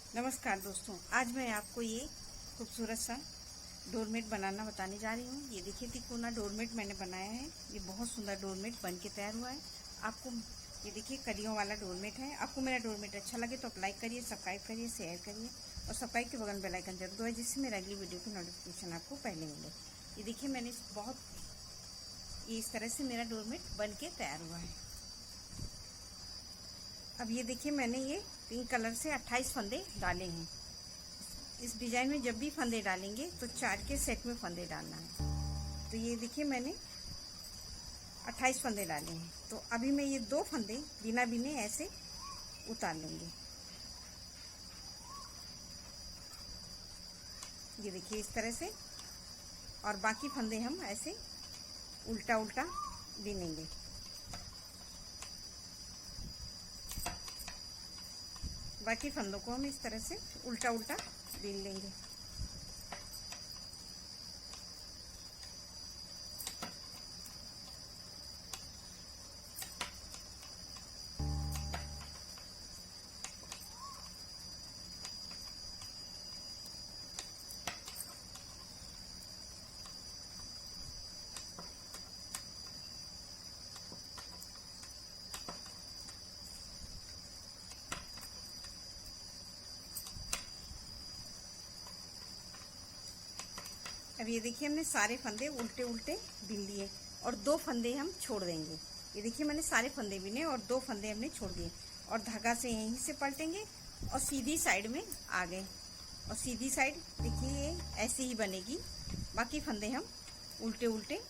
नमस्कार दोस्तों, आज मैं आपको ये खूबसूरत सा डोरमेट बनाना बताने जा रही हूँ। ये देखिए तिकोना डोरमेट मैंने बनाया है। ये बहुत सुंदर डोरमेट बन के तैयार हुआ है। आपको ये देखिए कलियों वाला डोरमेट है। आपको मेरा डोरमेट अच्छा लगे तो आप लाइक करिए, सब्सक्राइब करिए, शेयर करिए और सब्सक्राइब के बगल बेल आइकन जरूर दबाइए, जिससे मेरा अगली वीडियो की नोटिफिकेशन आपको पहले मिले। ये देखिए मैंने ये इस तरह से मेरा डोरमेट बन के तैयार हुआ है। अब ये देखिए मैंने ये पिंक कलर से 28 फंदे डाले हैं। इस डिजाइन में जब भी फंदे डालेंगे तो 4 के सेट में फंदे डालना है। तो ये देखिए मैंने 28 फंदे डाले हैं। तो अभी मैं ये 2 फंदे बिना बिने ऐसे उतार लेंगे। ये देखिए इस तरह से, और बाकी फंदे हम ऐसे उल्टा उल्टा बिनेंगे। बाकी फंदों को हम इस तरह से उल्टा उल्टा बीन लेंगे। अब ये देखिए हमने सारे फंदे उल्टे उल्टे बीन लिए और 2 फंदे हम छोड़ देंगे। ये देखिए मैंने सारे फंदे बीने और 2 फंदे हमने छोड़ दिए और धागा से यहीं से पलटेंगे और सीधी साइड में आ गए। और सीधी साइड देखिए ये ऐसे ही बनेगी। बाकी फंदे हम उल्टे उल्टे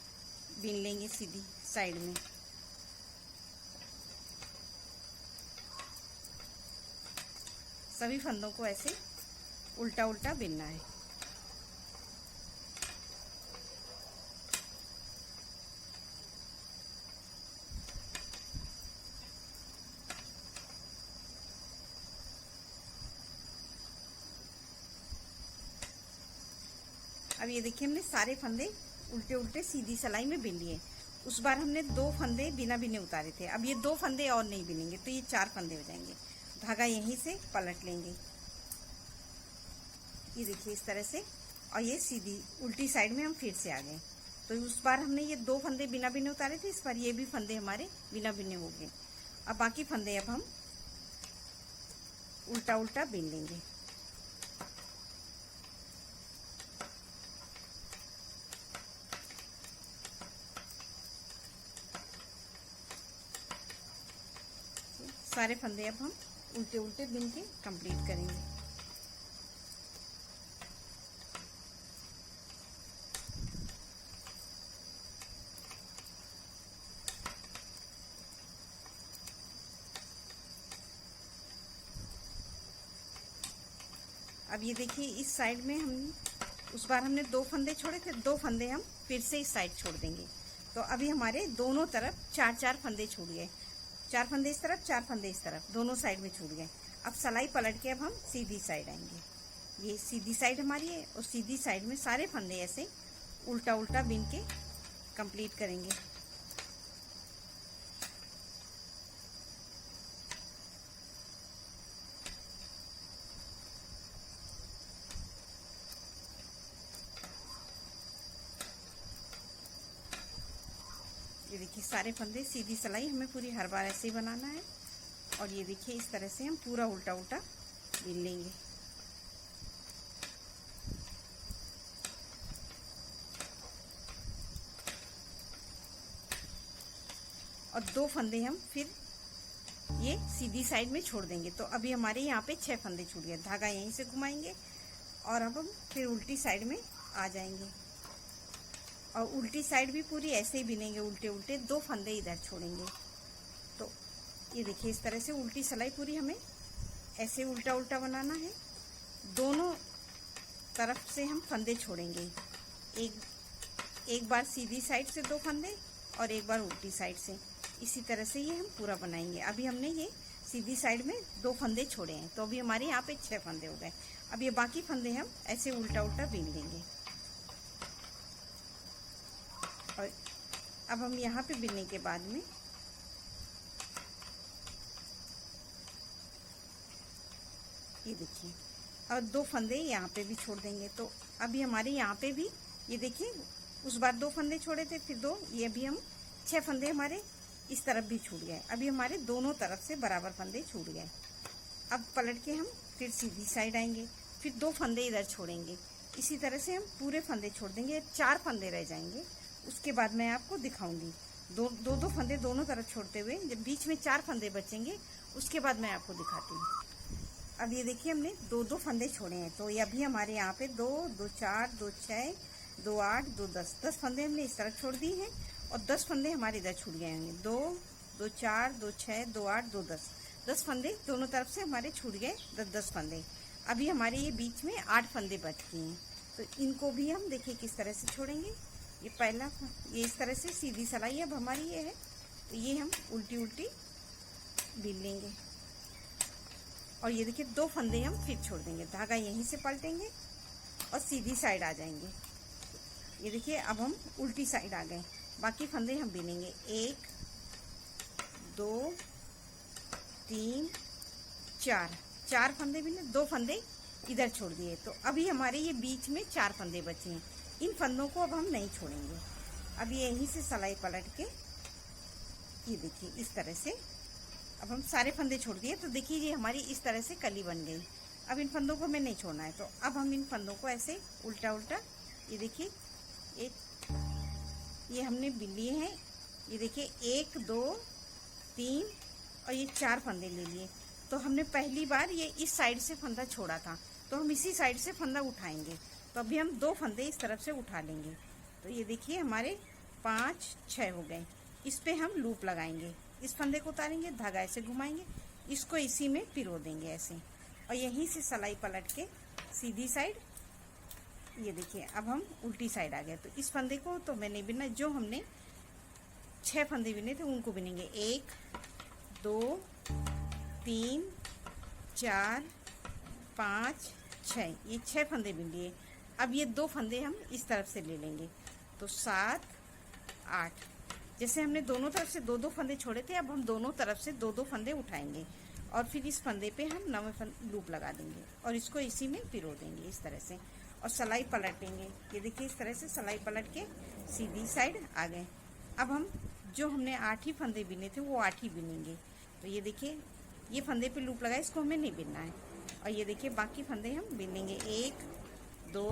बीन लेंगे सीधी साइड में। सभी फंदों को ऐसे उल्टा उल्टा बीनना है। अब ये देखिए हमने सारे फंदे उल्टे उल्टे सीधी सिलाई में बीन लिए। उस बार हमने 2 फंदे बिना बिने उतारे थे। अब ये 2 फंदे और नहीं बिनेंगे तो ये 4 फंदे हो जाएंगे। धागा यहीं से पलट लेंगे, ये देखिए इस तरह से, और ये सीधी उल्टी साइड में हम फिर से आ गए। तो उस बार हमने ये 2 फंदे बिना बिने उतारे थे, इस बार ये भी फंदे हमारे बिना बिने हो गए। अब बाकी फंदे अब हम उल्टा उल्टा बीन लेंगे। सारे फंदे अब हम उल्टे उल्टे बीन के कंप्लीट करेंगे। अब ये देखिए इस साइड में हम उस बार हमने 2 फंदे छोड़े थे, 2 फंदे हम फिर से इस साइड छोड़ देंगे। तो अभी हमारे दोनों तरफ 4-4 फंदे छूट गए। 4 फंदे इस तरफ, 4 फंदे इस तरफ, दोनों साइड में छूट गए। अब सलाई पलट के अब हम सीधी साइड आएंगे। ये सीधी साइड हमारी है और सीधी साइड में सारे फंदे ऐसे उल्टा उल्टा बीन के कंप्लीट करेंगे। ये देखिए सारे फंदे सीधी सिलाई हमें पूरी हर बार ऐसे ही बनाना है। और ये देखिए इस तरह से हम पूरा उल्टा उल्टा बीन लेंगे। और 2 फंदे हम फिर ये सीधी साइड में छोड़ देंगे। तो अभी हमारे यहाँ पे 6 फंदे छूट गए। धागा यहीं से घुमाएंगे और अब हम फिर उल्टी साइड में आ जाएंगे और उल्टी साइड भी पूरी ऐसे ही बिनेंगे, उल्टे उल्टे 2 फंदे इधर छोड़ेंगे। तो ये देखिए इस तरह से उल्टी सिलाई पूरी हमें ऐसे उल्टा उल्टा बनाना है। दोनों तरफ से हम फंदे छोड़ेंगे, एक बार सीधी साइड से 2 फंदे और एक बार उल्टी साइड से। इसी तरह से ये हम पूरा बनाएंगे। अभी हमने ये सीधी साइड में 2 फंदे छोड़े हैं, तो अभी हमारे यहाँ पे 6 फंदे हो गए। अब ये बाकी फंदे हम ऐसे उल्टा उल्टा बीन लेंगे। और अब हम यहाँ पे बिनने के बाद में ये देखिए, और 2 फंदे यहाँ पे भी छोड़ देंगे। तो अभी हमारे यहाँ पे भी ये देखिए, उस बार 2 फंदे छोड़े थे, फिर 2, ये अभी हम 6 फंदे हमारे इस तरफ भी छूट गए। अभी हमारे दोनों तरफ से बराबर फंदे छूट गए। अब पलट के हम फिर सीधी साइड आएंगे, फिर 2 फंदे इधर छोड़ेंगे। इसी तरह से हम पूरे फंदे छोड़ देंगे, 4 फंदे रह जाएंगे। उसके बाद मैं आपको दिखाऊंगी दो फंदे दोनों तरफ छोड़ते हुए, जब बीच में 4 फंदे बचेंगे उसके बाद मैं आपको दिखाती हूँ। अब ये देखिए, हमने 2 फंदे छोड़े हैं। तो ये अभी हमारे यहाँ पे 2, 2, 4, 2, 6, 2, 8, 2, 10 फंदे हमने इस तरफ छोड़ दिए हैं, और 10 फंदे हमारे इधर छूट गए होंगे। 2, 2, 4, 2, 6, 2, 8, 2, 10 फंदे दोनों तरफ से हमारे छूट गए, 10 फंदे। अभी हमारे ये बीच में 8 फंदे बच गए हैं, तो इनको भी हम देखिए किस तरह से छोड़ेंगे। ये पहला, ये इस तरह से सीधी सिलाई अब हमारी ये है, तो ये हम उल्टी उल्टी बिन लेंगे, और ये देखिए 2 फंदे हम फिर छोड़ देंगे। धागा यहीं से पलटेंगे और सीधी साइड आ जाएंगे। ये देखिए, अब हम उल्टी साइड आ गए। बाकी फंदे हम बिनेंगे, 1, 2, 3, 4 फंदे बिने, 2 फंदे इधर छोड़ दिए। तो अभी हमारे ये बीच में 4 फंदे बचे हैं। इन फंदों को अब हम नहीं छोड़ेंगे। अब यहीं से सिलाई पलट के ये देखिए इस तरह से अब हम सारे फंदे छोड़ दिए। तो देखिए ये हमारी इस तरह से कली बन गई। अब इन फंदों को हमें नहीं छोड़ना है, तो अब हम इन फंदों को ऐसे उल्टा उल्टा, ये देखिए ये हमने बिन लिए हैं। ये देखिए 1, 2, 3 और ये 4 फंदे ले लिए। तो हमने पहली बार ये इस साइड से फंदा छोड़ा था, तो हम इसी साइड से फंदा उठाएंगे। तो अभी हम 2 फंदे इस तरफ से उठा लेंगे। तो ये देखिए हमारे 5, 6 हो गए। इस पे हम लूप लगाएंगे, इस फंदे को उतारेंगे, धागा ऐसे घुमाएंगे, इसको इसी में पिरो देंगे ऐसे, और यहीं से सिलाई पलट के सीधी साइड। ये देखिए अब हम उल्टी साइड आ गए। तो इस फंदे को तो मैंने बिना, जो हमने 6 फंदे बिने थे उनको बिनेंगे। 1, 2, 3, 4, 5, 6, ये 6 फंदे बिन लिए। अब ये 2 फंदे हम इस तरफ से ले लेंगे, तो 7, 8। जैसे हमने दोनों तरफ से 2-2 फंदे छोड़े थे, अब हम दोनों तरफ से 2-2 फंदे उठाएंगे, और फिर इस फंदे पे हम 9वें लूप लगा देंगे, और इसको इसी में पिरो देंगे इस तरह से, और सिलाई पलटेंगे। ये देखिए इस तरह से सिलाई पलट के सीधी साइड आ गए। अब हम जो हमने 8 ही फंदे बिने थे वो 8 ही बिनेंगे। तो ये देखिए ये फंदे पे लूप लगाए, इसको हमें नहीं बिनना है, और ये देखिए बाकी फंदे हम बिन लेंगे। 1, 2,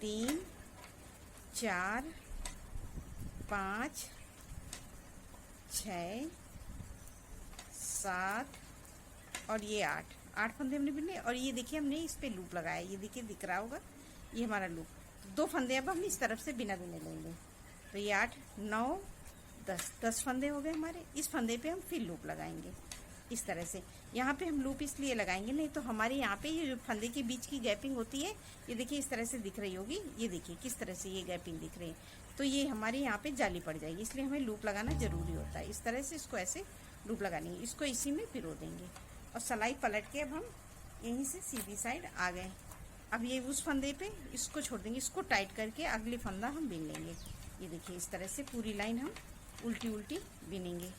3, 4, 5, 6, 7 और ये 8 फंदे हमने बिने। और ये देखिए हमने इस पे लूप लगाया, ये देखिए दिख रहा होगा, ये हमारा लूप। 2 फंदे अब हम इस तरफ से बिना बिने लेंगे। तो ये 8, 9, 10 फंदे हो गए हमारे। इस फंदे पे हम फिर लूप लगाएंगे इस तरह से। यहाँ पे हम लूप इसलिए लगाएंगे, नहीं तो हमारे यहाँ पे ये जो फंदे के बीच की गैपिंग होती है, ये देखिए इस तरह से दिख रही होगी। ये देखिए किस तरह से ये गैपिंग दिख रही है, तो ये हमारे यहाँ पे जाली पड़ जाएगी, इसलिए हमें लूप लगाना जरूरी होता है। इस तरह से इसको ऐसे लूप लगा लेंगे, इसको इसी में पिरो देंगे, और सिलाई पलट के अब हम यहीं से सीधी साइड आ गए। अब ये उस फंदे पे इसको छोड़ देंगे, इसको टाइट करके अगले फंदा हम बिन लेंगे। ये देखिए इस तरह से पूरी लाइन हम उल्टी उल्टी बिनेंगे।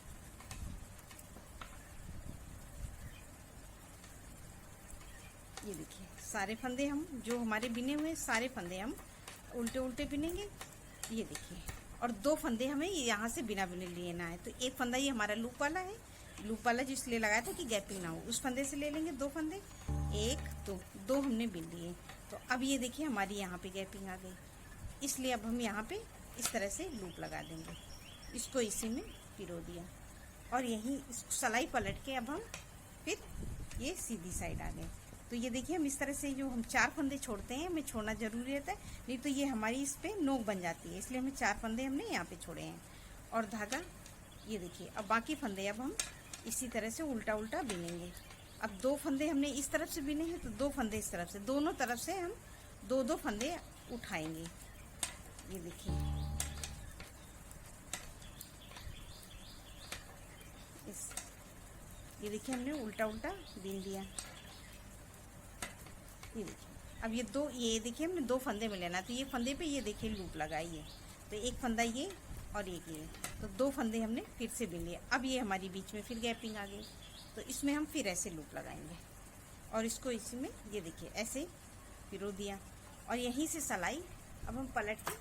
ये देखिए सारे फंदे हम जो हमारे बिने हुए सारे फंदे हम उल्टे उल्टे बिनेंगे। ये देखिए, और 2 फंदे हमें यहाँ से बिना बिने लेना है। तो एक फंदा ये हमारा लूप वाला है, लूप वाला जो इसलिए लगाया था कि गैपिंग ना हो, उस फंदे से ले लेंगे 2 फंदे। 1, 2 हमने बिन लिए। तो अब ये देखिए हमारी यहाँ पे गैपिंग आ गई, इसलिए अब हम यहाँ पे इस तरह से लूप लगा देंगे, इसको इसी में पिरो दिया, और यहीं सिलाई पलट के अब हम फिर ये सीधी साइड आ गए। तो ये देखिए हम इस तरह से जो हम 4 फंदे छोड़ते हैं, हमें छोड़ना जरूरी रहता है, नहीं तो ये हमारी इस पे नोक बन जाती है, इसलिए हमें 4 फंदे हमने यहाँ पे छोड़े हैं। और धागा ये देखिए, अब बाकी फंदे अब हम इसी तरह से उल्टा उल्टा बिनेंगे। अब 2 फंदे हमने इस तरफ से बिने हैं, तो 2 फंदे इस तरफ से, दोनों तरफ से हम 2-2 फंदे उठाएंगे। ये देखिए ये देखिए हमने उल्टा उल्टा बिन दिया। ये देखिए अब ये देखिए हमने 2 फंदे में लेना, तो ये फंदे पे ये देखिए लूप लगाइए, तो एक फंदा ये और एक ये, तो 2 फंदे हमने फिर से बिन लिए। अब ये हमारी बीच में फिर गैपिंग आ गई, तो इसमें हम फिर ऐसे लूप लगाएंगे। और इसको इसी में ये देखिए ऐसे पिरो दिया और यहीं से सिलाई अब हम पलट के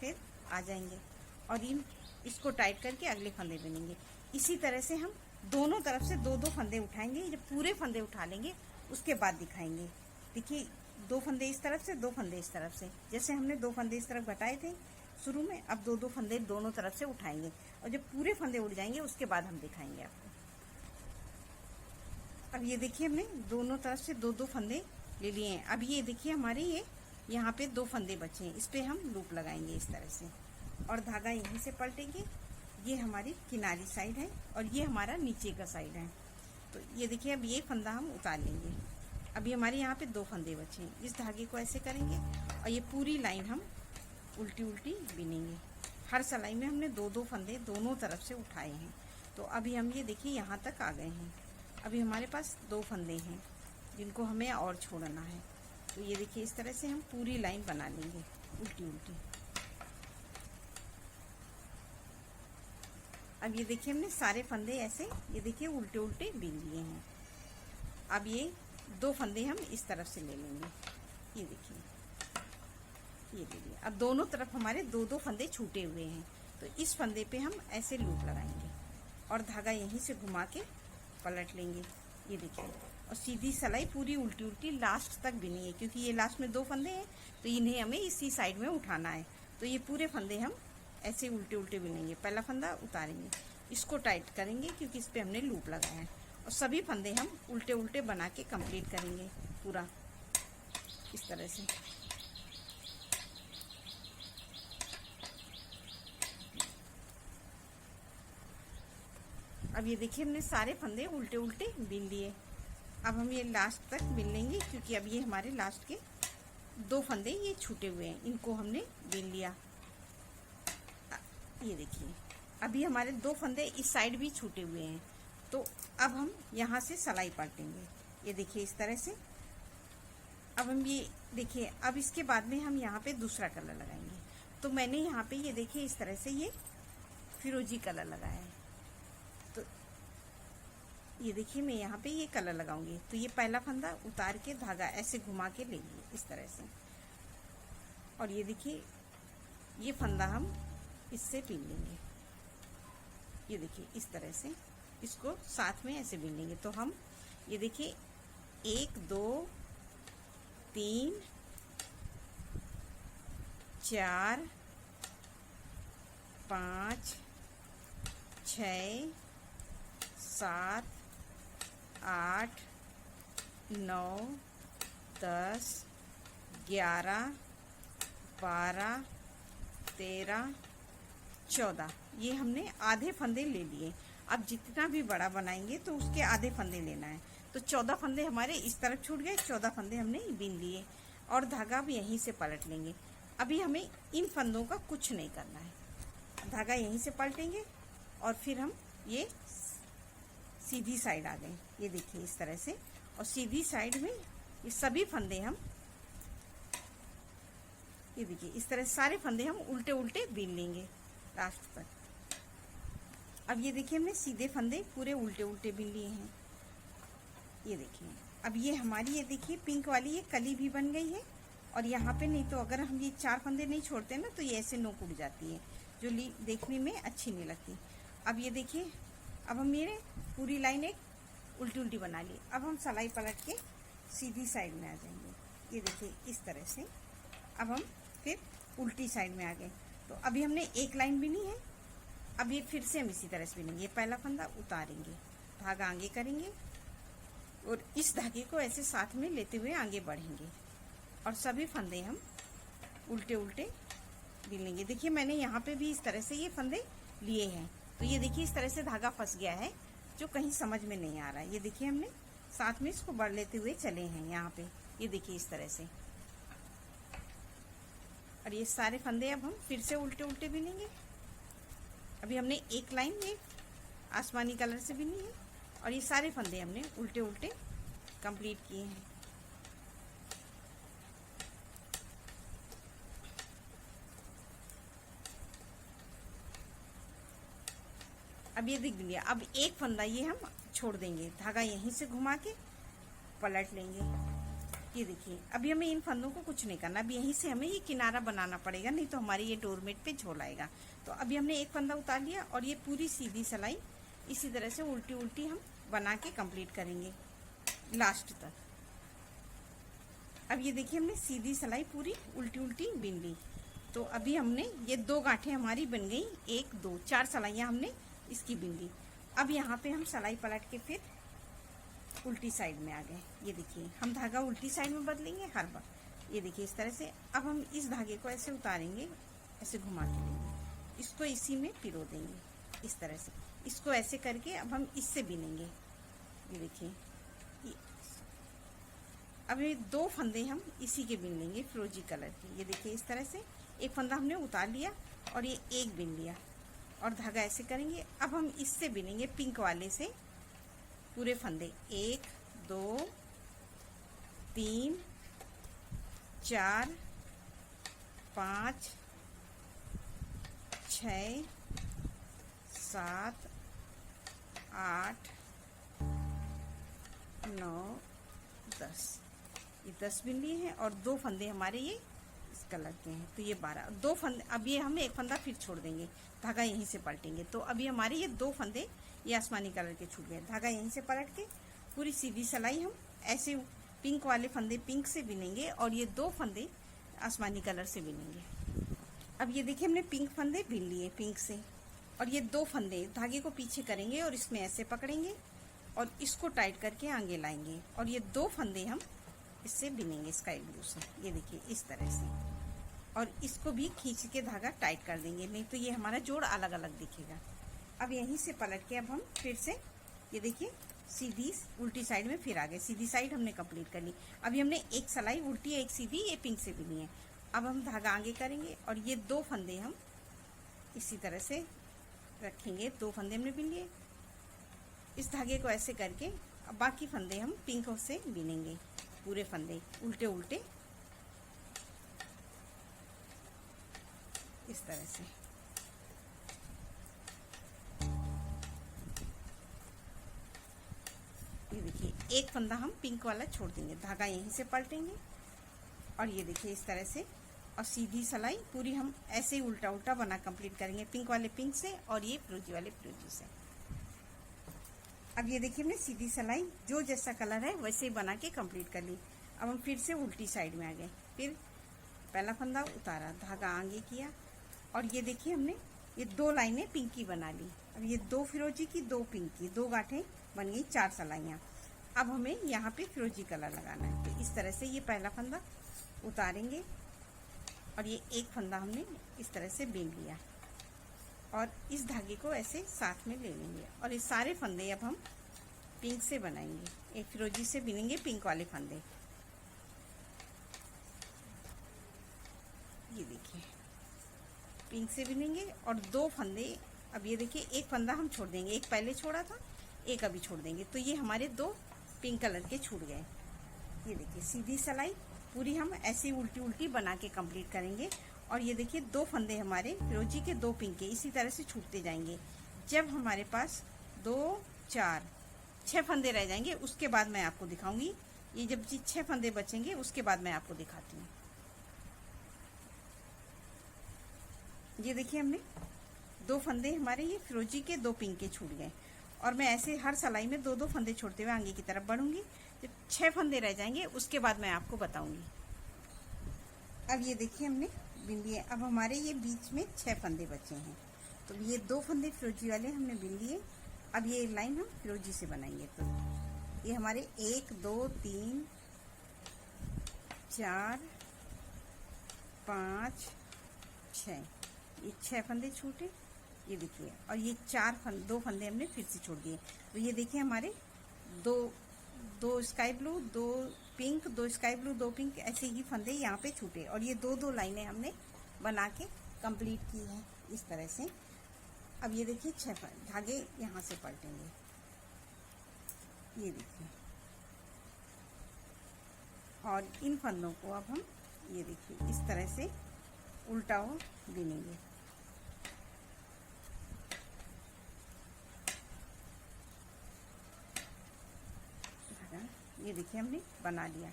फिर आ जाएंगे और इसको टाइट करके अगले फंदे बुनेंगे। इसी तरह से हम दोनों तरफ से दो दो फंदे उठाएंगे। जब पूरे फंदे उठा लेंगे उसके बाद दिखाएंगे। देखिए 2 फंदे इस तरफ से, 2 फंदे इस तरफ से, जैसे हमने 2 फंदे इस तरफ घटाए थे शुरू में, अब 2 फंदे दोनों तरफ से उठाएंगे और जब पूरे फंदे उठ जाएंगे उसके बाद हम दिखाएंगे आपको। अब ये देखिए हमने दोनों तरफ से 2 फंदे ले लिए हैं। अब ये देखिए हमारे ये यहाँ पे 2 फंदे बचे हैं, इस पे हम लूप लगाएंगे इस तरह से और धागा यहीं से पलटेंगे। ये हमारी किनारी साइड है और ये हमारा नीचे का साइड है। तो ये देखिए अब ये फंदा हम उतार लेंगे। अभी हमारे यहाँ पे 2 फंदे बचे हैं, इस धागे को ऐसे करेंगे और ये पूरी लाइन हम उल्टी उल्टी बिनेंगे। हर सिलाई में हमने 2 फंदे दोनों तरफ से उठाए हैं। तो अभी हम ये देखिए यहाँ तक आ गए हैं। अभी हमारे पास 2 फंदे हैं जिनको हमें और छोड़ना है। तो ये देखिए इस तरह से हम पूरी लाइन बना लेंगे उल्टी उल्टी। अब ये देखिए हमने सारे फंदे ऐसे ये देखिए उल्टे उल्टे बिन लिए हैं। अब ये 2 फंदे हम इस तरफ से ले लेंगे, ये देखिए ये ले लिए। अब दोनों तरफ हमारे 2 फंदे छूटे हुए हैं। तो इस फंदे पे हम ऐसे लूप लगाएंगे और धागा यहीं से घुमा के पलट लेंगे, ये देखिए। और सीधी सिलाई पूरी उल्टी उल्टी लास्ट तक बिनी है, क्योंकि ये लास्ट में 2 फंदे हैं तो इन्हें हमें इसी साइड में उठाना है। तो ये पूरे फंदे हम ऐसे उल्टे उल्टे बिनेंगे। पहला फंदा उतारेंगे, इसको टाइट करेंगे क्योंकि इस पे हमने लूप लगाया है और सभी फंदे हम उल्टे उल्टे बना के कंप्लीट करेंगे पूरा इस तरह से। अब ये देखिए हमने सारे फंदे उल्टे उल्टे बिन लिए। अब हम ये लास्ट तक बिन लेंगे क्योंकि अब ये हमारे लास्ट के 2 फंदे ये छूटे हुए हैं, इनको हमने बिन लिया। ये देखिए अभी हमारे 2 फंदे इस साइड भी छूटे हुए हैं। तो अब हम यहाँ से सिलाई पलटेंगे, ये देखिए इस तरह से। अब हम ये देखिए अब इसके बाद में हम यहाँ पे दूसरा कलर लगाएंगे। तो मैंने यहाँ पे ये देखिए इस तरह से ये फिरोजी कलर लगाया है। तो ये देखिए मैं यहाँ पे ये कलर लगाऊंगी। तो ये पहला फंदा उतार के धागा ऐसे घुमा के लेंगे इस तरह से और ये देखिए ये फंदा हम इससे बिन लेंगे, ये देखिए इस तरह से इसको साथ में ऐसे बिन लेंगे। तो हम ये देखिए 1 2 3 4 5 6 7 8 9 10 11 12 13 14 ये हमने आधे फंदे ले लिए। अब जितना भी बड़ा बनाएंगे तो उसके आधे फंदे लेना है। तो 14 फंदे हमारे इस तरफ छूट गए, 14 फंदे हमने बिन लिए और धागा भी यहीं से पलट लेंगे। अभी हमें इन फंदों का कुछ नहीं करना है, धागा यहीं से पलटेंगे और फिर हम ये सीधी साइड आ गए, ये देखिए इस तरह से। और सीधी साइड में ये सभी फंदे हम ये देखिए इस तरह सारे फंदे हम उल्टे उल्टे बिन लेंगे लास्ट तक। अब ये देखिए हमने सीधे फंदे पूरे उल्टे उल्टे बिन लिए हैं, ये देखिए। अब ये हमारी ये देखिए पिंक वाली ये कली भी बन गई है। और यहाँ पे नहीं तो अगर हम ये 4 फंदे नहीं छोड़ते ना तो ये ऐसे नोक उड़ जाती है, जो देखने में अच्छी नहीं लगती। अब ये देखिए अब हम मेरे पूरी लाइन एक उल्टी उल्टी बना ली। अब हम सिलाई पलट के सीधी साइड में आ जाएंगे, ये देखिए इस तरह से। अब हम फिर उल्टी साइड में आ गए। तो अभी हमने एक लाइन बिनी है, अब ये फिर से हम इसी तरह से बिनेंगे। पहला फंदा उतारेंगे, धागा आगे करेंगे और इस धागे को ऐसे साथ में लेते हुए आगे बढ़ेंगे और सभी फंदे हम उल्टे उल्टे बिन लेंगे। देखिए मैंने यहाँ पे भी इस तरह से ये फंदे लिए हैं। तो ये देखिए इस तरह से धागा फंस गया है, जो कहीं समझ में नहीं आ रहा है। ये देखिए हमने साथ में इसको बढ़ लेते हुए चले हैं यहाँ पे, ये देखिए इस तरह से। और ये सारे फंदे अब हम फिर से उल्टे उल्टे बिनेंगे। अभी हमने एक लाइन में आसमानी कलर से बिनी है और ये सारे फंदे हमने उल्टे उल्टे कंप्लीट किए हैं। अब ये दिख लिया। अब एक फंदा ये हम छोड़ देंगे, धागा यहीं से घुमा के पलट लेंगे। ये देखिए अभी हमें इन फंदों को कुछ नहीं करना, अब यहीं से हमें ये किनारा बनाना पड़ेगा, नहीं तो हमारे ये डोरमेट पे झोल आएगा। तो अभी हमने एक फंदा उतार लिया और ये पूरी सीधी सिलाई इसी तरह से उल्टी उल्टी हम बना के कंप्लीट करेंगे लास्ट तक। अब ये देखिए हमने सीधी सिलाई पूरी उल्टी उल्टी बिन ली। तो अभी हमने ये 2 गांठें हमारी बन गई, 1 2 4 सिलाइयाँ हमने इसकी बिन ली। अब यहाँ पे हम सिलाई पलट के फिर उल्टी साइड में आ गए। ये देखिए हम धागा उल्टी साइड में बदलेंगे हर बार। ये देखिए इस तरह से। अब हम इस धागे को ऐसे उतारेंगे, ऐसे घुमा के लेंगे, इसको इसी में पिरो देंगे इस तरह से। इसको ऐसे करके अब हम इससे बिनेंगे। ये देखिए अब ये 2 फंदे हम इसी के बिन लेंगे फिरोजी कलर के। ये देखिए इस तरह से एक फंदा हमने उतार लिया और ये एक बिन लिया और धागा ऐसे करेंगे। अब हम इससे बिनेंगे पिंक वाले से पूरे फंदे, 1 2 3 4 5 6 7 8 9 10। ये 10 बिन लिए हैं और 2 फंदे हमारे ये इस कलर के हैं, तो ये 12। 2 फंदे, अब ये हम एक फंदा फिर छोड़ देंगे, धागा यहीं से पलटेंगे। तो अभी हमारे ये 2 फंदे ये आसमानी कलर के छूट गए, धागा यहीं से पलट के पूरी सीधी सिलाई हम ऐसे पिंक वाले फंदे पिंक से बिनेंगे और ये 2 फंदे आसमानी कलर से बिनेंगे। अब ये देखिए हमने पिंक फंदे बिन लिए पिंक से और ये 2 फंदे धागे को पीछे करेंगे और इसमें ऐसे पकड़ेंगे और इसको टाइट करके आगे लाएंगे और ये 2 फंदे हम इससे बिनेंगे स्काई ब्लू से। ये देखिए इस तरह से, और इसको भी खींच के धागा टाइट कर देंगे, नहीं तो ये हमारा जोड़ अलग अलग दिखेगा। अब यहीं से पलट के अब हम फिर से ये देखिए सीधी उल्टी साइड में फिर आ गए। सीधी साइड हमने कंप्लीट कर ली। अभी हमने एक सिलाई उल्टी एक सीधी ये पिंक से बिनी है। अब हम धागा आगे करेंगे और ये 2 फंदे हम इसी तरह से रखेंगे। 2 फंदे हमने बिन लिए, इस धागे को ऐसे करके अब बाकी फंदे हम पिंक से बिनेंगे, पूरे फंदे उल्टे उल्टे इस तरह से। ये देखिए एक फंदा हम पिंक वाला छोड़ देंगे, धागा यहीं से पलटेंगे और ये देखिए इस तरह से, और सीधी सिलाई पूरी हम ऐसे ही उल्टा उल्टा बना कंप्लीट करेंगे, पिंक वाले पिंक से और ये फिरोजी वाले फिरोजी से। अब ये देखिए हमने सीधी सिलाई जो जैसा कलर है वैसे ही बना के कंप्लीट कर ली। अब हम फिर से उल्टी साइड में आ गए, फिर पहला फंदा उतारा, धागा आगे किया और ये देखिए हमने ये 2 लाइनें पिंक की बना ली। अब ये 2 फिरोजी की 2 पिंक की 2 गांठें बन गई, 4 सिलाइयाँ। अब हमें यहाँ पे फिरोजी कलर लगाना है, तो इस तरह से ये पहला फंदा उतारेंगे और ये एक फंदा हमने इस तरह से बिन लिया और इस धागे को ऐसे साथ में ले लेंगे और ये सारे फंदे अब हम पिंक से बनाएंगे, एक फिरोजी से बिनेंगे पिंक वाले फंदे। ये देखिए पिंक से बिनेंगे और 2 फंदे, अब ये देखिए एक फंदा हम छोड़ देंगे, एक पहले छोड़ा था एक अभी छोड़ देंगे, तो ये हमारे 2 पिंक कलर के छूट गए। ये देखिए सीधी सिलाई पूरी हम ऐसे उल्टी उल्टी बना के कंप्लीट करेंगे और ये देखिए 2 फंदे हमारे फिरोजी के 2 पिंक के इसी तरह से छूटते जाएंगे। जब हमारे पास 2 4 6 फंदे रह जाएंगे उसके बाद मैं आपको दिखाऊंगी। ये जब 6 फंदे बचेंगे उसके बाद मैं आपको दिखाती हूँ। ये देखिए हमने 2 फंदे हमारे ये फिरोजी के 2 पिंक के छूट गए और मैं ऐसे हर सिलाई में 2-2 फंदे छोड़ते हुए आगे की तरफ बढ़ूंगी। जब 6 फंदे रह जाएंगे उसके बाद मैं आपको बताऊंगी। अब ये देखिए हमने बिन लिए, अब हमारे ये बीच में 6 फंदे बचे हैं, तो ये 2 फंदे फिरोजी वाले हमने बिन लिए। अब ये लाइन हम फिरोजी से बनाएंगे, तो ये हमारे 1 2 3 4 5 6, ये 6 फंदे छूटे। ये देखिए और ये 2 फंदे हमने फिर से छोड़ दिए, तो ये देखिए हमारे 2 sky blue 2 pink 2 sky blue 2 pink ऐसे ही फंदे यहाँ पे छूटे और ये 2-2 लाइनें हमने बना के कंप्लीट की हैं इस तरह से। अब ये देखिए 6 धागे यहाँ से पलटेंगे, ये देखिए, और इन फंदों को अब हम ये देखिए इस तरह से उल्टा हो बिनेंगे। ये देखिए हमने बना लिया।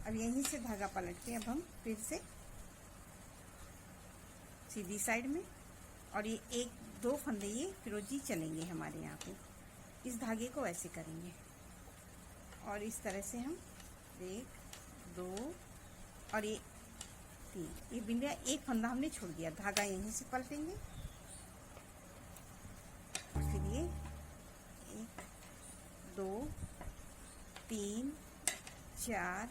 अब यहीं से धागा पलट के अब हम फिर से सीधी साइड में, और ये एक दो फंदे ये फिरोजी चलेंगे हमारे यहाँ पे। इस धागे को ऐसे करेंगे और इस तरह से हम 1 2 और ये 3, ये बिंदिया एक फंदा हमने छोड़ दिया, धागा यहीं से पलटेंगे और फिर ये 1 2 3 4,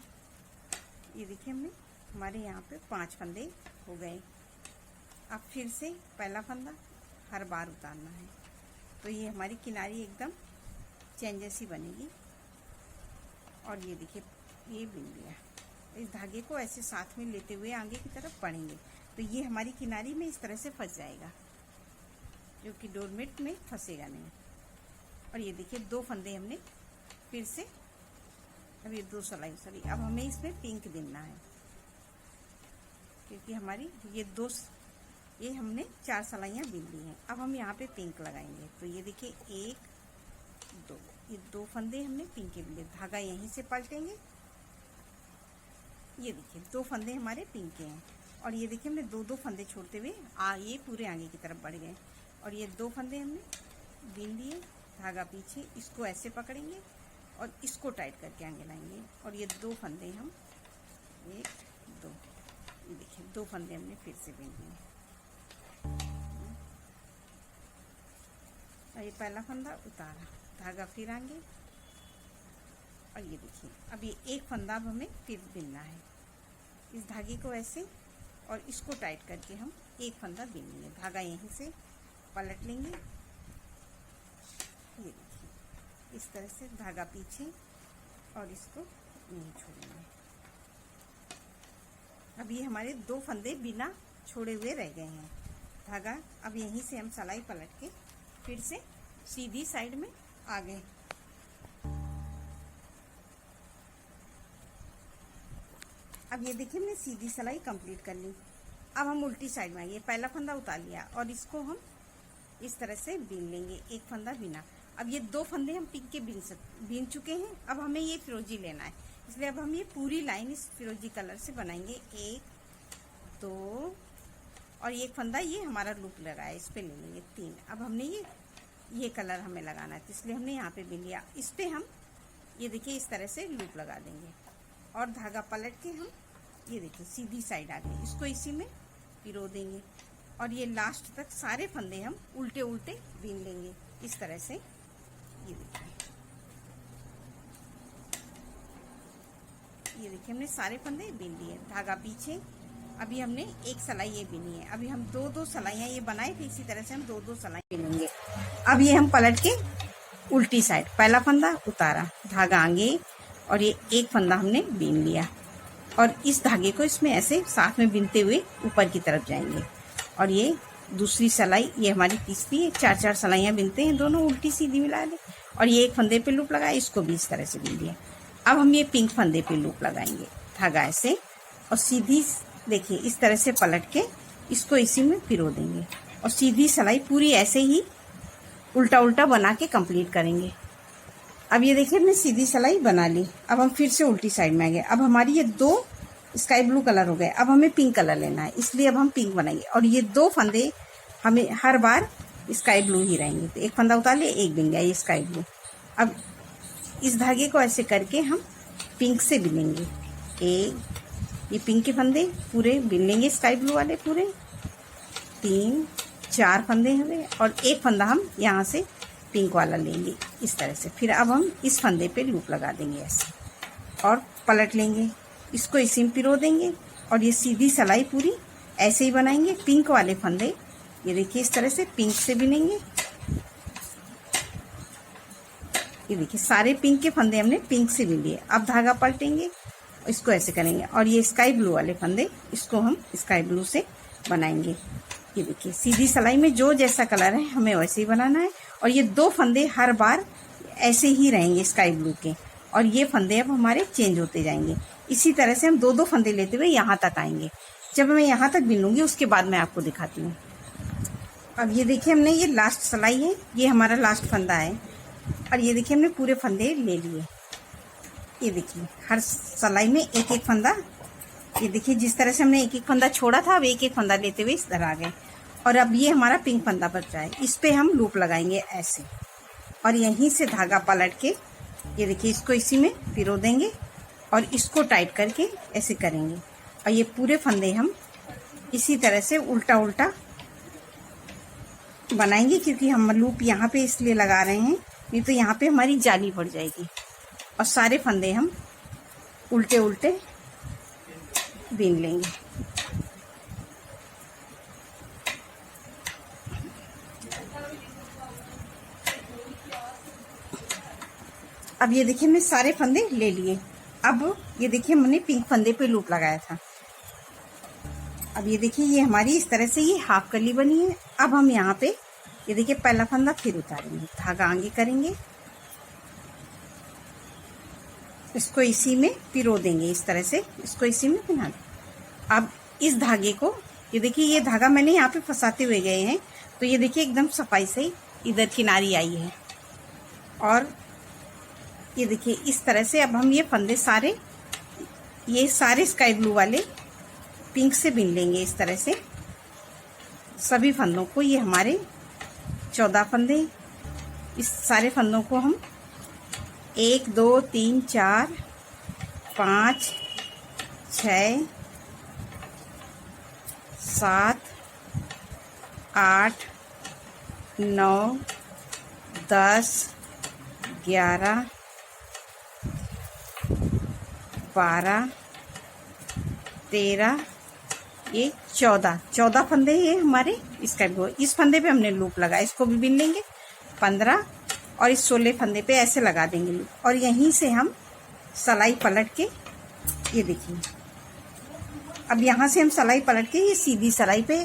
ये देखिए हमने हमारे यहाँ पे 5 फंदे हो गए। अब फिर से पहला फंदा हर बार उतारना है, तो ये हमारी किनारी एकदम चैन जैसी बनेगी। और ये देखिए ये बिंदिया, इस धागे को ऐसे साथ में लेते हुए आगे की तरफ बढ़ेंगे, तो ये हमारी किनारी में इस तरह से फंस जाएगा, जो कि डोरमेट में फंसेगा नहीं। और ये देखिए 2 फंदे हमने फिर से, अब ये 2 सिलाई, सॉरी, अब हमें इसमें पिंक देना है, क्योंकि हमारी ये हमने 4 सिलाइयाँ बिन ली हैं। अब हम यहाँ पे पिंक लगाएंगे, तो ये देखिए 1 2, ये 2 फंदे हमने पिंक के बिन लिए, धागा यहीं से पलटेंगे। ये देखिए 2 फंदे हमारे पिंक के हैं, और ये देखिए हमने 2 फंदे छोड़ते हुए ये पूरे आगे की तरफ बढ़ गए। और ये 2 फंदे हमने बिन लिए, धागा पीछे, इसको ऐसे पकड़ेंगे और इसको टाइट करके आगे लाएंगे। और ये 2 फंदे हम 1 2, ये देखिए 2 फंदे हमने फिर से बिन लिए। और ये पहला फंदा उतारा, धागा फिर आगे, और ये देखिए अब ये एक फंदा अब हमें फिर बिनना है। इस धागे को ऐसे और इसको टाइट करके हम एक फंदा बिन लेंगे, धागा यहीं से पलट लेंगे। ये देखिए इस तरह से धागा पीछे और इसको नहीं छोड़ेंगे। अब ये हमारे 2 फंदे बिना छोड़े हुए रह गए हैं। धागा अब यहीं से हम सिलाई पलट के फिर से सीधी साइड में आ गए। अब ये देखिए हमने सीधी सिलाई कंप्लीट कर ली। अब हम उल्टी साइड में आएंगे, पहला फंदा उतार लिया और इसको हम इस तरह से बीन लेंगे, एक फंदा बिना। अब ये 2 फंदे हम पिक के बीन चुके हैं, अब हमें ये फिरोजी लेना है, इसलिए अब हम ये पूरी लाइन इस फिरोजी कलर से बनाएंगे। 1 2 और एक फंदा ये हमारा लूप लगा है, इस पे ले लेंगे 3। अब हमने ये कलर हमें लगाना है, तो इसलिए हमने यहाँ पे बिन लिया। इस पे हम ये देखिए इस तरह से लूप लगा देंगे और धागा पलट के हम ये देखिए सीधी साइड आ गई, इसको इसी में पिरो देंगे। और ये लास्ट तक सारे फंदे हम उल्टे उल्टे बीन लेंगे इस तरह से। ये देखिए हमने सारे फंदे बीन लिए, धागा पीछे। अभी हमने एक सिलाई ये बीनी है, अभी हम 2 सिलाइयाँ ये बनाए थे, इसी तरह से हम 2 सिलाई बीनेंगे। अब ये हम पलट के उल्टी साइड, पहला फंदा उतारा, धागा आगे, और ये एक फंदा हमने बीन लिया और इस धागे को इसमें ऐसे साथ में बीनते हुए ऊपर की तरफ जाएंगे। और ये दूसरी सिलाई, ये हमारी तीसरी है, 4 सिलाइयाँ बिनते हैं, दोनों उल्टी सीधी मिला दे। और ये एक फंदे पे लूप लगाया, इसको भी इस तरह से बीन दिया। अब हम ये पिंक फंदे पे लूप लगाएंगे, धागा ऐसे, और सीधी देखिए इस तरह से पलट के इसको इसी में पिरो देंगे और सीधी सिलाई पूरी ऐसे ही उल्टा उल्टा बना के कंप्लीट करेंगे। अब ये देखिए हमने सीधी सिलाई बना ली। अब हम फिर से उल्टी साइड में आ गए। अब हमारी ये 2 स्काई ब्लू कलर हो गए, अब हमें पिंक कलर लेना है, इसलिए अब हम पिंक बनाएंगे। और ये 2 फंदे हमें हर बार स्काई ब्लू ही रहेंगे, तो एक फंदा उतार लिया, एक बिन गया ये स्काई ब्लू। अब इस धागे को ऐसे करके हम पिंक से बिनेंगे, ये पिंक के फंदे पूरे बिन लेंगे, स्काई ब्लू वाले पूरे 3 4 फंदे हुए, और एक फंदा हम यहाँ से पिंक वाला लेंगे इस तरह से। फिर अब हम इस फंदे पे लूप लगा देंगे ऐसे और पलट लेंगे, इसको इसी में पिरो देंगे और ये सीधी सिलाई पूरी ऐसे ही बनाएंगे। पिंक वाले फंदे ये देखिए इस तरह से पिंक से बिनेंगे। ये देखिए सारे पिंक के फंदे हमने पिंक से बिन लिए। अब धागा पलटेंगे, इसको ऐसे करेंगे और ये स्काई ब्लू वाले फंदे, इसको हम स्काई ब्लू से बनाएंगे। ये देखिए सीधी सिलाई में जो जैसा कलर है हमें वैसे ही बनाना है। और ये 2 फंदे हर बार ऐसे ही रहेंगे स्काई ब्लू के, और ये फंदे अब हमारे चेंज होते जाएंगे। इसी तरह से हम 2 फंदे लेते हुए यहाँ तक आएंगे। जब मैं यहाँ तक बिन लूँगी उसके बाद मैं आपको दिखाती हूँ। अब ये देखिए हमने ये लास्ट सिलाई है, ये हमारा लास्ट फंदा है, और ये देखिए हमने पूरे फंदे ले लिए। ये देखिए हर सिलाई में एक एक फंदा, ये देखिए जिस तरह से हमने एक एक फंदा छोड़ा था, अब एक एक फंदा लेते हुए इस तरह आ गए। और अब ये हमारा पिंक फंदा बचा है, इस पे हम लूप लगाएंगे ऐसे, और यहीं से धागा पलट के ये देखिए इसको इसी में पिरो देंगे और इसको टाइट करके ऐसे करेंगे। और ये पूरे फंदे हम इसी तरह से उल्टा उल्टा बनाएंगे, क्योंकि हम लूप यहाँ पे इसलिए लगा रहे हैं, नहीं तो यहाँ पे हमारी जाली पड़ जाएगी। और सारे फंदे हम उल्टे उल्टे बीन लेंगे। अब ये देखिए हमने सारे फंदे ले लिए। अब ये देखिए हमने पिंक फंदे पे लूप लगाया था। अब ये देखिए ये हमारी इस तरह से ये हाफ कली बनी है। अब हम यहाँ पे ये देखिए पहला फंदा फिर उतारेंगे, धागा आगे करेंगे, इसको इसी में पिरो देंगे, इस तरह से इसको इसी में पिना दें। अब इस धागे को ये देखिए, ये धागा मैंने यहाँ पे फंसाते हुए गए हैं, तो ये देखिए एकदम सफाई से इधर किनारी आई है। और ये देखिए इस तरह से अब हम ये फंदे सारे, ये सारे स्काई ब्लू वाले पिंक से बिन लेंगे इस तरह से सभी फंदों को। ये हमारे 14 फंदे, इस सारे फंदों को हम 1 2 3 4 5 6 7 8 9 10 11 12 13 ये 14 फंदे ये हमारे इसका भी। इस फंदे पे हमने लूप लगाया, इसको भी बिन लेंगे 15, और इस 16 फंदे पे ऐसे लगा देंगे लूप। और यहीं से हम सलाई पलट के ये देखिए, अब यहाँ से हम सलाई पलट के ये सीधी सलाई पे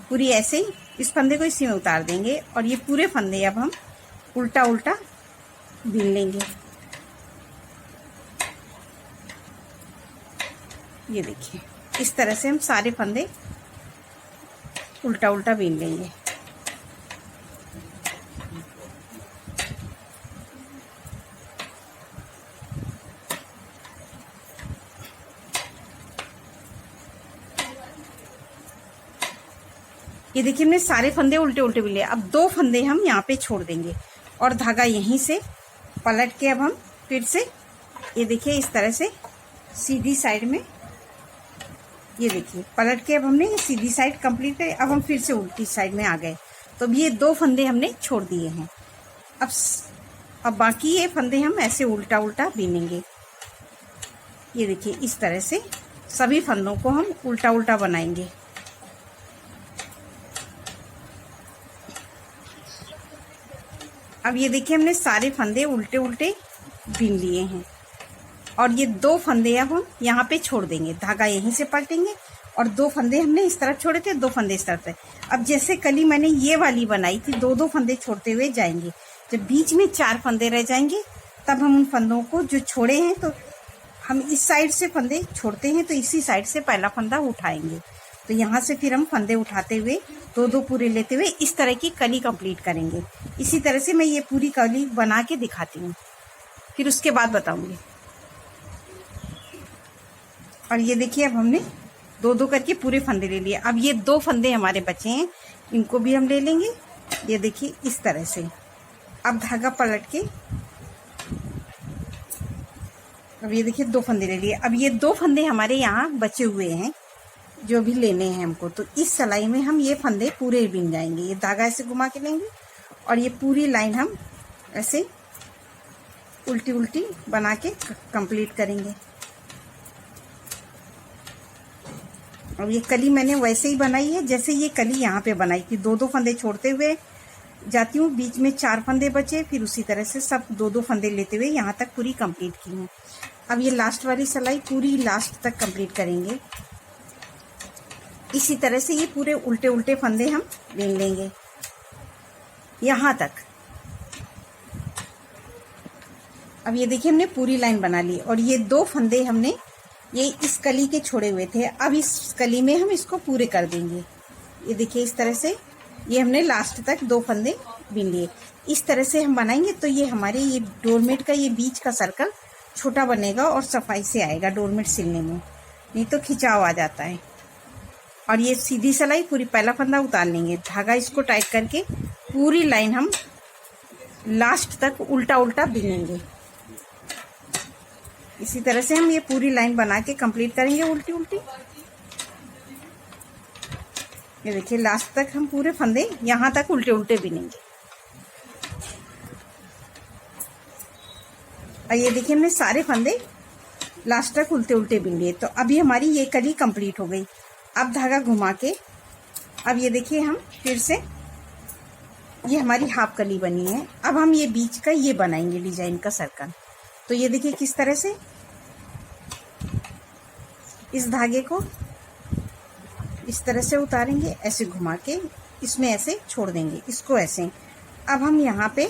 पूरी ऐसे ही इस फंदे को इसी में उतार देंगे। और ये पूरे फंदे अब हम उल्टा उल्टा बिन लेंगे। ये देखिए इस तरह से हम सारे फंदे उल्टा उल्टा बीन लेंगे। ये देखिए हमने सारे फंदे उल्टे उल्टे बीन लिए। अब 2 फंदे हम यहाँ पे छोड़ देंगे और धागा यहीं से पलट के अब हम फिर से ये देखिए इस तरह से सीधी साइड में, ये देखिए पलट के अब हमने ये सीधी साइड कंप्लीट करी। अब हम फिर से उल्टी साइड में आ गए, तो अब ये 2 फंदे हमने छोड़ दिए हैं। अब बाकी ये फंदे हम ऐसे उल्टा उल्टा बीनेंगे। ये देखिए इस तरह से सभी फंदों को हम उल्टा उल्टा बनाएंगे। अब ये देखिए हमने सारे फंदे उल्टे उल्टे बीन लिए हैं। और ये 2 फंदे अब हम यहाँ पे छोड़ देंगे, धागा यहीं से पलटेंगे। और 2 फंदे हमने इस तरफ छोड़े थे, 2 फंदे इस तरफ थे। अब जैसे कली मैंने ये वाली बनाई थी, 2 फंदे छोड़ते हुए जाएंगे। जब बीच में 4 फंदे रह जाएंगे तब हम उन फंदों को जो छोड़े हैं, तो हम इस साइड से फंदे छोड़ते हैं तो इसी साइड से पहला फंदा उठाएंगे। तो यहाँ से फिर हम फंदे उठाते हुए 2 पूरे लेते हुए इस तरह की कली कंप्लीट करेंगे। इसी तरह से मैं ये पूरी कली बना के दिखाती हूँ, फिर उसके बाद बताऊंगी। और ये देखिए अब हमने 2 करके पूरे फंदे ले लिए। अब ये 2 फंदे हमारे बचे हैं, इनको भी हम ले लेंगे। ये देखिए इस तरह से अब धागा पलट के, अब ये देखिए 2 फंदे ले लिए। अब ये 2 फंदे हमारे यहाँ बचे हुए हैं जो भी लेने हैं हमको, तो इस सिलाई में हम ये फंदे पूरे बिन जाएंगे। ये धागा ऐसे घुमा के लेंगे और ये पूरी लाइन हम ऐसे उल्टी उल्टी बना के कंप्लीट करेंगे। अब ये कली मैंने वैसे ही बनाई है जैसे ये कली यहाँ पे बनाई थी। 2 फंदे छोड़ते हुए जाती हूँ, बीच में 4 फंदे बचे, फिर उसी तरह से सब 2 फंदे लेते हुए यहाँ तक पूरी कंप्लीट की हूँ। अब ये लास्ट वाली सिलाई पूरी लास्ट तक कंप्लीट करेंगे। इसी तरह से ये पूरे उल्टे उल्टे फंदे हम ले लेंगे यहाँ तक। अब ये देखिए हमने पूरी लाइन बना ली और ये 2 फंदे हमने ये इस कली के छोड़े हुए थे, अब इस कली में हम इसको पूरे कर देंगे। ये देखिए इस तरह से ये हमने लास्ट तक 2 फंदे बीन लिए। इस तरह से हम बनाएंगे तो ये हमारे ये डोरमेट का ये बीच का सर्कल छोटा बनेगा और सफाई से आएगा डोरमेट सिलने में, नहीं तो खिंचाव आ जाता है। और ये सीधी सिलाई पूरी पहला फंदा उतार लेंगे, धागा इसको टाइट करके पूरी लाइन हम लास्ट तक उल्टा उल्टा बिनेंगे। इसी तरह से हम ये पूरी लाइन बना के कंप्लीट करेंगे उल्टी उल्टी। ये देखिए लास्ट तक हम पूरे फंदे यहाँ तक उल्टे उल्टे बिनेंगे। और ये देखिए हमने सारे फंदे लास्ट तक उल्टे उल्टे बिन लिए। तो अभी हमारी ये कली कंप्लीट हो गई। अब धागा घुमा के अब ये देखिए हम फिर से ये हमारी हाफ कली बनी है। अब हम ये बीच का ये बनाएंगे डिजाइन का सर्कल। तो ये देखिए किस तरह से इस धागे को इस तरह से उतारेंगे, ऐसे घुमा के इसमें ऐसे छोड़ देंगे, इसको ऐसे। अब हम यहाँ पे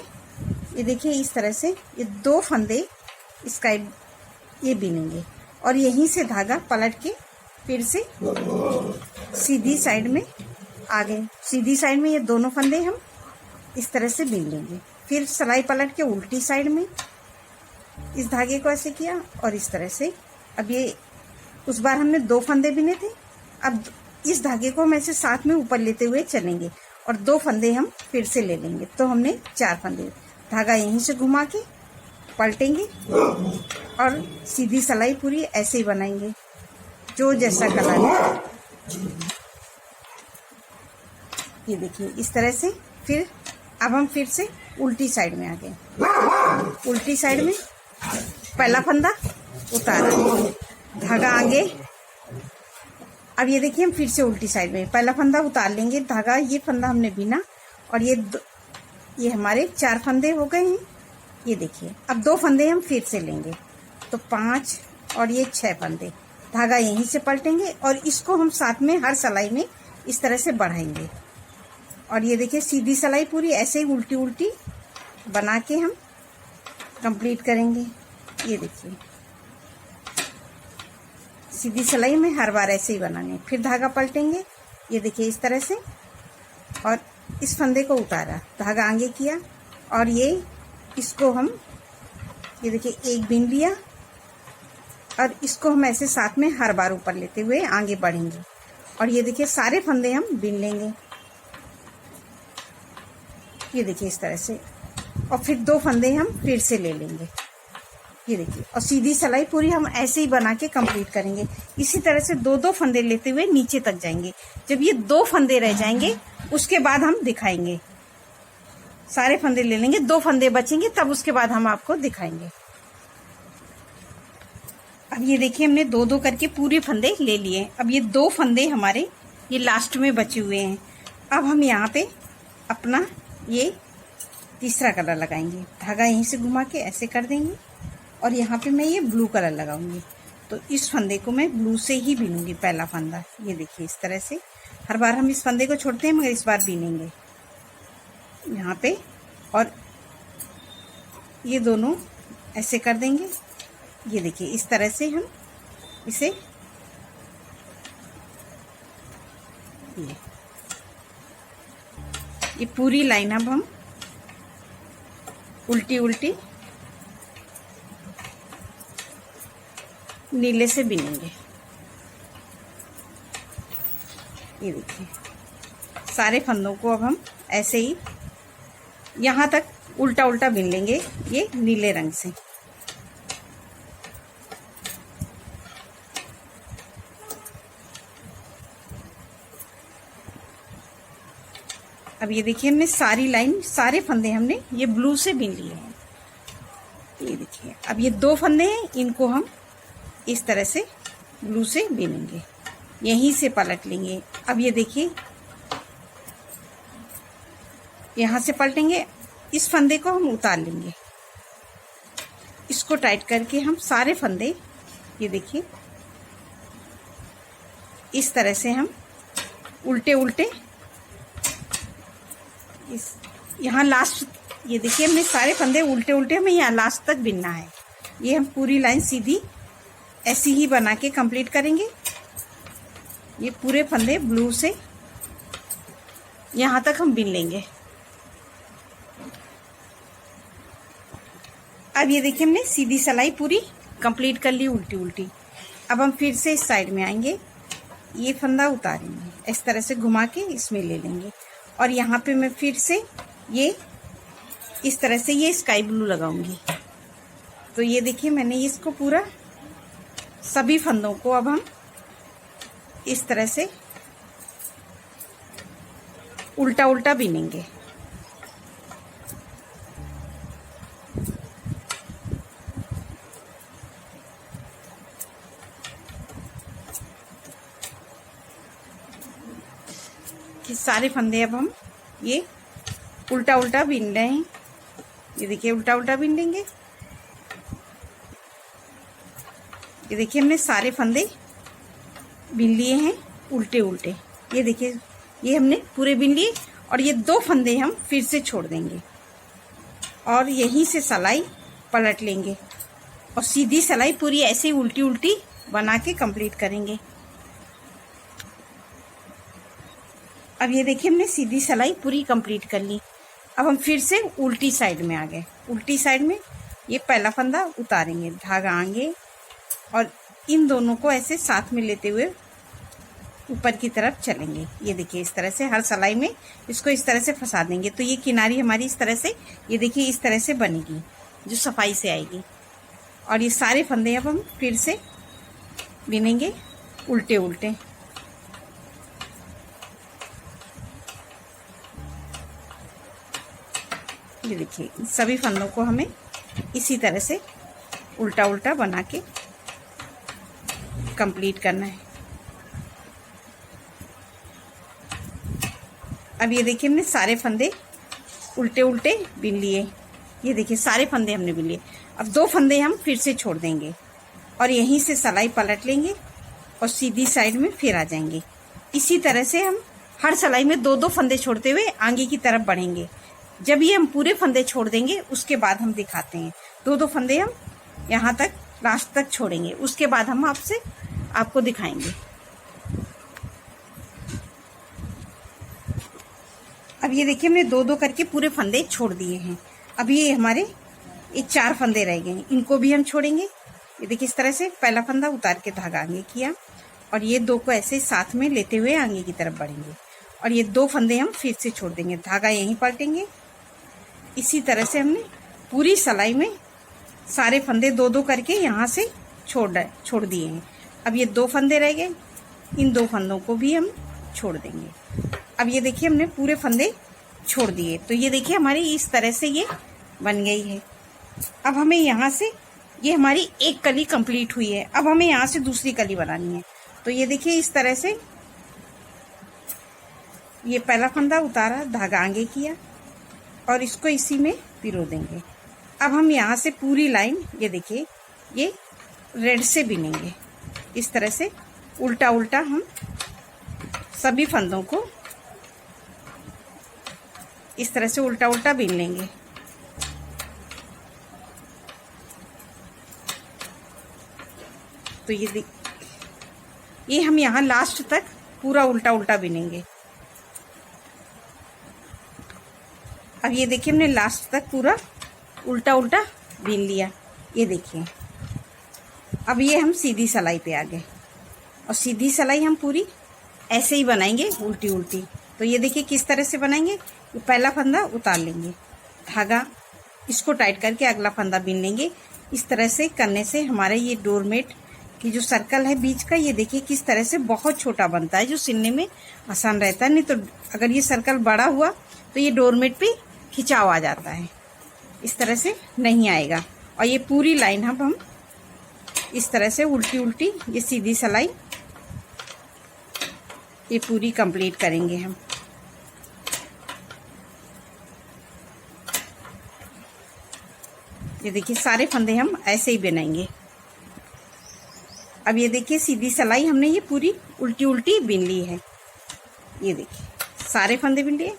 ये देखिए इस तरह से ये 2 फंदे इसका ये बिनेंगे और यहीं से धागा पलट के फिर से सीधी साइड में आगे, सीधी साइड में ये दोनों फंदे हम इस तरह से बिन लेंगे। फिर सिलाई पलट के उल्टी साइड में इस धागे को ऐसे किया और इस तरह से। अब ये उस बार हमने 2 फंदे बिने थे, अब इस धागे को हम ऐसे साथ में ऊपर लेते हुए चलेंगे और 2 फंदे हम फिर से ले लेंगे। तो हमने 4 फंदे, धागा यहीं से घुमा के पलटेंगे और सीधी सिलाई पूरी ऐसे ही बनाएंगे जो जैसा कलर है। ये देखिए इस तरह से। फिर अब हम फिर से उल्टी साइड में आ गए। उल्टी साइड में पहला फंदा उतारा, धागा आगे। अब ये देखिए हम फिर से उल्टी साइड में पहला फंदा उतार लेंगे, धागा ये फंदा हमने बिना और ये हमारे 4 फंदे हो गए हैं। ये देखिए अब 2 फंदे हम फिर से लेंगे तो 5 और ये 6 फंदे, धागा यहीं से पलटेंगे और इसको हम साथ में हर सिलाई में इस तरह से बढ़ाएंगे। और ये देखिए सीधी सिलाई पूरी ऐसे ही उल्टी उल्टी बना के हम कंप्लीट करेंगे। ये देखिए सीधी सिलाई में हर बार ऐसे ही बनाने, फिर धागा पलटेंगे। ये देखिए इस तरह से और इस फंदे को उतारा, धागा आगे किया और ये इसको हम ये देखिए एक बिन लिया और इसको हम ऐसे साथ में हर बार ऊपर लेते हुए आगे बढ़ेंगे। और ये देखिए सारे फंदे हम बिन लेंगे। ये देखिए इस तरह से और फिर 2 फंदे हम फिर से ले लेंगे। ये देखिए और सीधी सिलाई पूरी हम ऐसे ही बना के कंप्लीट करेंगे। इसी तरह से 2-2 फंदे लेते हुए नीचे तक जाएंगे। जब ये 2 फंदे रह जाएंगे उसके बाद हम दिखाएंगे। सारे फंदे ले लेंगे, 2 फंदे बचेंगे तब उसके बाद हम आपको दिखाएंगे। अब ये देखिए हमने 2-2 करके पूरे फंदे ले लिए। अब ये 2 फंदे हमारे ये लास्ट में बचे हुए हैं। अब हम यहाँ पे अपना ये तीसरा कलर लगाएंगे, धागा यहीं से घुमा के ऐसे कर देंगे और यहाँ पे मैं ये ब्लू कलर लगाऊंगी। तो इस फंदे को मैं ब्लू से ही बीनूंगी पहला फंदा। ये देखिए इस तरह से हर बार हम इस फंदे को छोड़ते हैं मगर इस बार बीनेंगे यहाँ पे और ये दोनों ऐसे कर देंगे। ये देखिए इस तरह से हम इसे ये पूरी लाइन अब हम उल्टी उल्टी नीले से बिनेंगे। ये देखिए सारे फंदों को अब हम ऐसे ही यहाँ तक उल्टा उल्टा बिन लेंगे ये नीले रंग से। अब ये देखिए हमने सारी लाइन सारे फंदे हमने ये ब्लू से बिन लिए हैं। ये देखिए अब ये 2 फंदे हैं, इनको हम इस तरह से ब्लू से बिनेंगे, यहीं से पलट लेंगे। अब ये देखिए यहाँ से पलटेंगे, इस फंदे को हम उतार लेंगे, इसको टाइट करके हम सारे फंदे ये देखिए इस तरह से हम उल्टे उल्टे इस यहाँ लास्ट ये देखिए हमने सारे फंदे उल्टे उल्टे हमें यहाँ लास्ट तक बिनना है। ये हम पूरी लाइन सीधी ऐसी ही बना के कंप्लीट करेंगे। ये पूरे फंदे ब्लू से यहाँ तक हम बिन लेंगे। अब ये देखिए हमने सीधी सिलाई पूरी कंप्लीट कर ली उल्टी उल्टी। अब हम फिर से इस साइड में आएंगे, ये फंदा उतारेंगे, इस तरह से घुमा के इसमें ले लेंगे और यहाँ पे मैं फिर से ये इस तरह से ये स्काई ब्लू लगाऊंगी। तो ये देखिए मैंने इसको पूरा सभी फंदों को अब हम इस तरह से उल्टा उल्टा बिनेंगे। कि सारे फंदे अब हम ये उल्टा उल्टा बिन रहे हैं। ये देखिए उल्टा उल्टा बिन लेंगे। ये देखिए हमने सारे फंदे बिन लिए हैं उल्टे उल्टे। ये देखिए ये हमने पूरे बिन लिए और ये 2 फंदे हम फिर से छोड़ देंगे और यहीं से सिलाई पलट लेंगे और सीधी सिलाई पूरी ऐसे ही उल्टी उल्टी बना के कंप्लीट करेंगे। अब ये देखिए हमने सीधी सिलाई पूरी कंप्लीट कर ली। अब हम फिर से उल्टी साइड में आ गए। उल्टी साइड में ये पहला फंदा उतारेंगे, धागा आगे और इन दोनों को ऐसे साथ में लेते हुए ऊपर की तरफ चलेंगे। ये देखिए इस तरह से हर सिलाई में इसको इस तरह से फंसा देंगे तो ये किनारी हमारी इस तरह से, ये देखिए इस तरह से बनेगी जो सफाई से आएगी। और ये सारे फंदे अब हम फिर से बिनेंगे उल्टे उल्टे। ये देखिए सभी फंदों को हमें इसी तरह से उल्टा उल्टा बना के कंप्लीट करना है। अब ये देखिए हमने सारे फंदे उल्टे उल्टे बिन लिए। ये देखिए सारे फंदे हमने बिन लिए। अब 2 फंदे हम फिर से छोड़ देंगे और यहीं से सिलाई पलट लेंगे और सीधी साइड में फिर आ जाएंगे। इसी तरह से हम हर सिलाई में 2-2 फंदे छोड़ते हुए आगे की तरफ बढ़ेंगे। जब ये हम पूरे फंदे छोड़ देंगे उसके बाद हम दिखाते हैं। 2-2 फंदे हम यहाँ तक लास्ट तक छोड़ेंगे, उसके बाद हम आपको दिखाएंगे। अब ये देखिए हमने 2-2 करके पूरे फंदे छोड़ दिए हैं। अब ये हमारे 4 फंदे रह गए हैं, इनको भी हम छोड़ेंगे। ये देखिए इस तरह से पहला फंदा उतार के धागा आगे किया और ये 2 को ऐसे साथ में लेते हुए आगे की तरफ बढ़ेंगे और ये 2 फंदे हम फिर से छोड़ देंगे, धागा यहीं पलटेंगे। इसी तरह से हमने पूरी सिलाई में सारे फंदे 2-2 करके यहाँ से छोड़ दिए हैं। अब ये 2 फंदे रह गए, इन 2 फंदों को भी हम छोड़ देंगे। अब ये देखिए हमने पूरे फंदे छोड़ दिए तो ये देखिए हमारी इस तरह से ये बन गई है। अब हमें यहाँ से ये हमारी एक कली कंप्लीट हुई है। अब हमें यहाँ से दूसरी कली बनानी है। तो ये देखिए इस तरह से ये पहला फंदा उतारा, धागा आगे किया और इसको इसी में पिरो देंगे। अब हम यहाँ से पूरी लाइन ये देखिए ये रेड से बिनेंगे। इस तरह से उल्टा उल्टा हम सभी फंदों को इस तरह से उल्टा उल्टा बिन लेंगे। तो ये हम यहाँ लास्ट तक पूरा उल्टा उल्टा बिनेंगे। अब ये देखिए हमने लास्ट तक पूरा उल्टा उल्टा बिन लिया। ये देखिए अब ये हम सीधी सिलाई पे आ गए और सीधी सिलाई हम पूरी ऐसे ही बनाएंगे उल्टी उल्टी। तो ये देखिए किस तरह से बनाएंगे। ये पहला फंदा उतार लेंगे, धागा इसको टाइट करके अगला फंदा बिन लेंगे। इस तरह से करने से हमारा ये डोरमेट की जो सर्कल है बीच का, ये देखिए किस तरह से बहुत छोटा बनता है जो सिलने में आसान रहता है। नहीं तो अगर ये सर्कल बड़ा हुआ तो ये डोरमेट पे खिंचाव आ जाता है, इस तरह से नहीं आएगा। और ये पूरी लाइन हम इस तरह से उल्टी उल्टी ये सीधी सिलाई ये पूरी कंप्लीट करेंगे हम। ये देखिए सारे फंदे हम ऐसे ही बनाएंगे। अब ये देखिए सीधी सिलाई हमने ये पूरी उल्टी उल्टी बिन ली है। ये देखिए सारे फंदे बिन लिए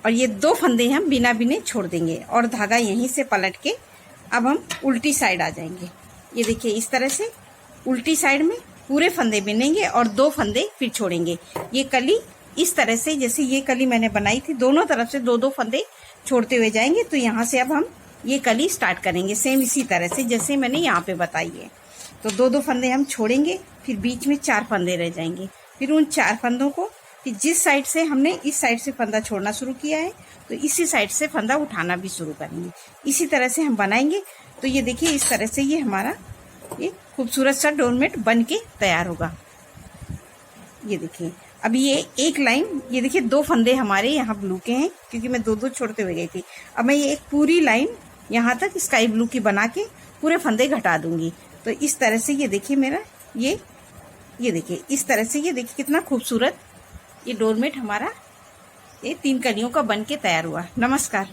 और ये 2 फंदे हम बिना बिने छोड़ देंगे और धागा यहीं से पलट के अब हम उल्टी साइड आ जाएंगे। ये देखिए इस तरह से उल्टी साइड में पूरे फंदे बिनेंगे और 2 फंदे फिर छोड़ेंगे। ये कली इस तरह से जैसे ये कली मैंने बनाई थी, दोनों तरफ से 2-2 फंदे छोड़ते हुए जाएंगे। तो यहाँ से अब हम ये कली स्टार्ट करेंगे सेम इसी तरह से जैसे मैंने यहाँ पे बताई है। तो 2-2 फंदे हम छोड़ेंगे, फिर बीच में 4 फंदे रह जाएंगे। फिर उन 4 फंदों को फिर जिस साइड से हमने इस साइड से फंदा छोड़ना शुरू किया है तो इसी साइड से फंदा उठाना भी शुरू करेंगे। इसी तरह से हम बनाएंगे। तो ये देखिए इस तरह से ये हमारा ये खूबसूरत सा डोरमेट बन के तैयार होगा। ये देखिए अभी ये एक लाइन, ये देखिए 2 फंदे हमारे यहाँ ब्लू के हैं क्योंकि मैं 2-2 छोड़ते हुए गई थी। अब मैं ये एक पूरी लाइन यहाँ तक स्काई ब्लू की बना के पूरे फंदे घटा दूंगी। तो इस तरह से ये देखिए मेरा ये देखिए इस तरह से ये देखिए कितना खूबसूरत ये डोरमेट हमारा ये 3 कलियों का बन के तैयार हुआ। नमस्कार।